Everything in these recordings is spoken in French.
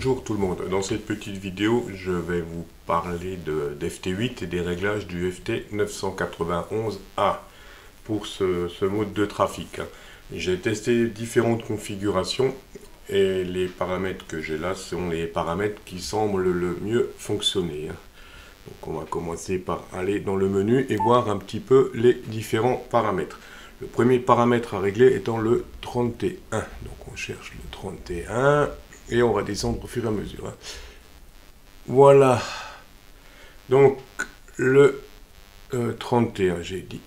Bonjour tout le monde, dans cette petite vidéo je vais vous parler d'FT8 et des réglages du FT991A pour ce mode de trafic. J'ai testé différentes configurations et les paramètres que j'ai là sont les paramètres qui semblent le mieux fonctionner. Donc on va commencer par aller dans le menu et voir un petit peu les différents paramètres. Le premier paramètre à régler étant le 31. Donc on cherche le 31 et on va descendre au fur et à mesure. Voilà. Donc le 31, j'ai dit.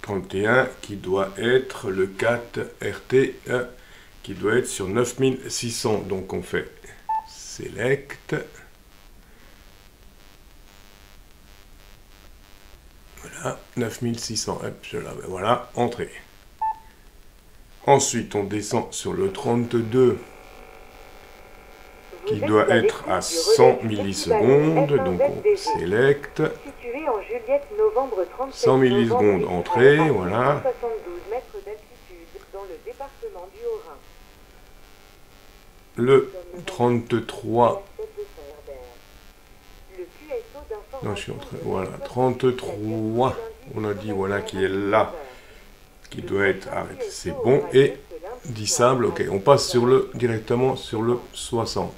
31 qui doit être le 4 RT qui doit être sur 9600. Donc on fait Select. Voilà, 9600, hop, je l'avais, voilà, entrée. Ensuite, on descend sur le 32, qui doit être à 100 millisecondes, donc on select. 100 millisecondes, entrée, voilà. Le 33, non, je suis en train, voilà, 33, on a dit, voilà, qui est là, qui doit être arrêté, c'est bon, et disable, ok, on passe sur directement sur le 60.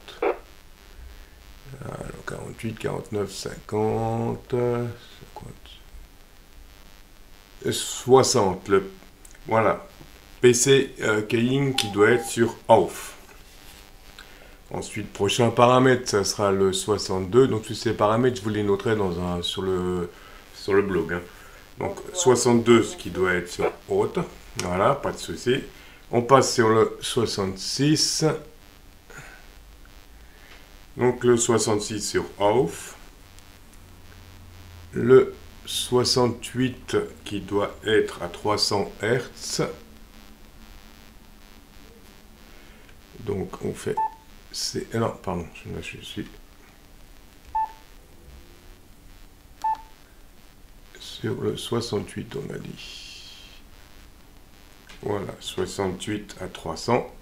Alors, 48, 49, 50, 60, voilà, PC keying qui doit être sur off. Ensuite, prochain paramètre, ça sera le 62. Donc, tous ces paramètres, je vous les noterai sur le blog. Hein. Donc, 62, ce qui doit être sur haute. Voilà, pas de souci. On passe sur le 66. Donc, le 66 sur off. Le 68 qui doit être à 300 Hz. Donc, on fait... non, pardon, je suis sur le 68, on a dit. Voilà, 68 à 300.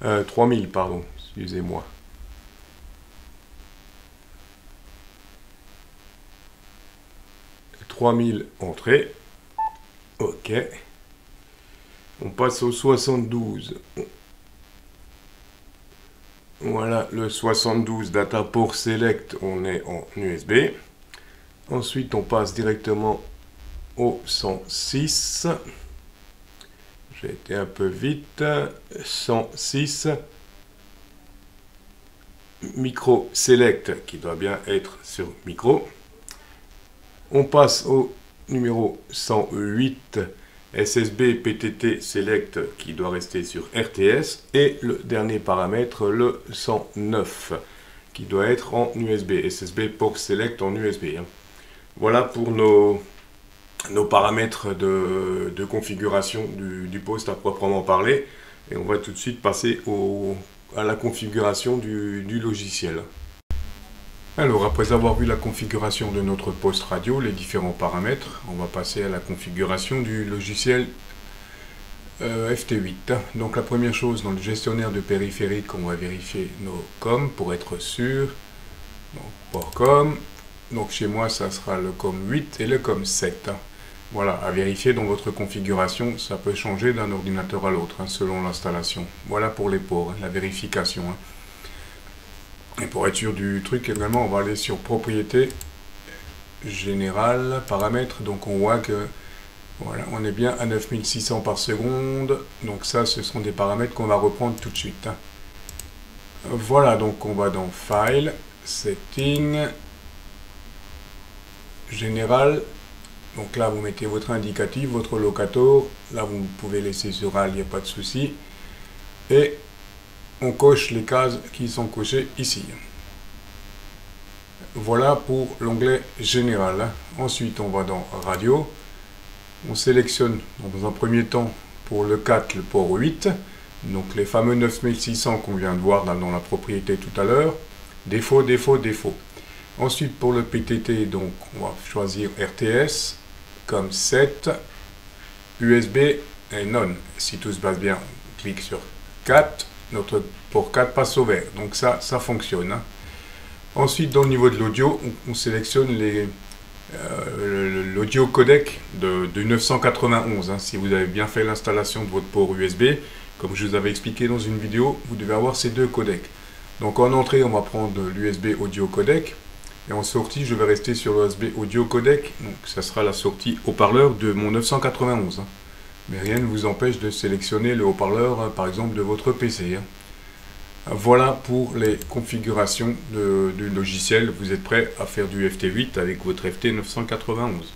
Euh, 3000, pardon, excusez-moi. Entrées. Ok. On passe au 72. Voilà, le 72 data port select, on est en USB. Ensuite, on passe directement au 106. J'ai été un peu vite. 106. Micro select, qui doit bien être sur micro. On passe au numéro 108, SSB PTT Select, qui doit rester sur RTS. Et le dernier paramètre, le 109, qui doit être en USB. SSB Port Select en USB. Hein. Voilà pour nos paramètres de configuration du poste à proprement parler. Et on va tout de suite passer à la configuration du logiciel. Alors, après avoir vu la configuration de notre poste radio, les différents paramètres, on va passer à la configuration du logiciel FT8. Donc, la première chose, dans le gestionnaire de périphérique, on va vérifier nos COM pour être sûr. Donc, port COM. Donc, chez moi, ça sera le COM 8 et le COM 7. Voilà, à vérifier dans votre configuration, ça peut changer d'un ordinateur à l'autre, hein, selon l'installation. Voilà pour les ports, hein, la vérification. Hein. Et pour être sûr du truc également, on va aller sur propriété générale, paramètres. Donc on voit que voilà, on est bien à 9600 par seconde. Donc ça, ce sont des paramètres qu'on va reprendre tout de suite. Hein. Voilà, donc on va dans File, Setting, Général. Donc là, vous mettez votre indicatif, votre locator. Là, vous pouvez laisser sur AL, il n'y a pas de souci. Et on coche les cases qui sont cochées ici. Voilà pour l'onglet général. Ensuite, on va dans radio. On sélectionne dans un premier temps pour le 4 le port 8. Donc les fameux 9600 qu'on vient de voir dans la propriété tout à l'heure. Défaut, défaut, défaut. Ensuite, pour le PTT, donc, on va choisir RTS comme 7, USB et non. Si tout se passe bien, on clique sur 4, notre port 4 passe au vert. Donc ça fonctionne. Hein. Ensuite, dans le niveau de l'audio, on sélectionne l'audio codec du 991. Hein. Si vous avez bien fait l'installation de votre port USB, comme je vous avais expliqué dans une vidéo, vous devez avoir ces deux codecs. Donc en entrée, on va prendre l'USB audio codec. Et en sortie, je vais rester sur l'USB audio codec. Donc ça sera la sortie haut-parleur de mon 991. Hein. Mais rien ne vous empêche de sélectionner le haut-parleur, hein, par exemple, de votre PC. Hein. Voilà pour les configurations du logiciel. Vous êtes prêt à faire du FT8 avec votre FT 991.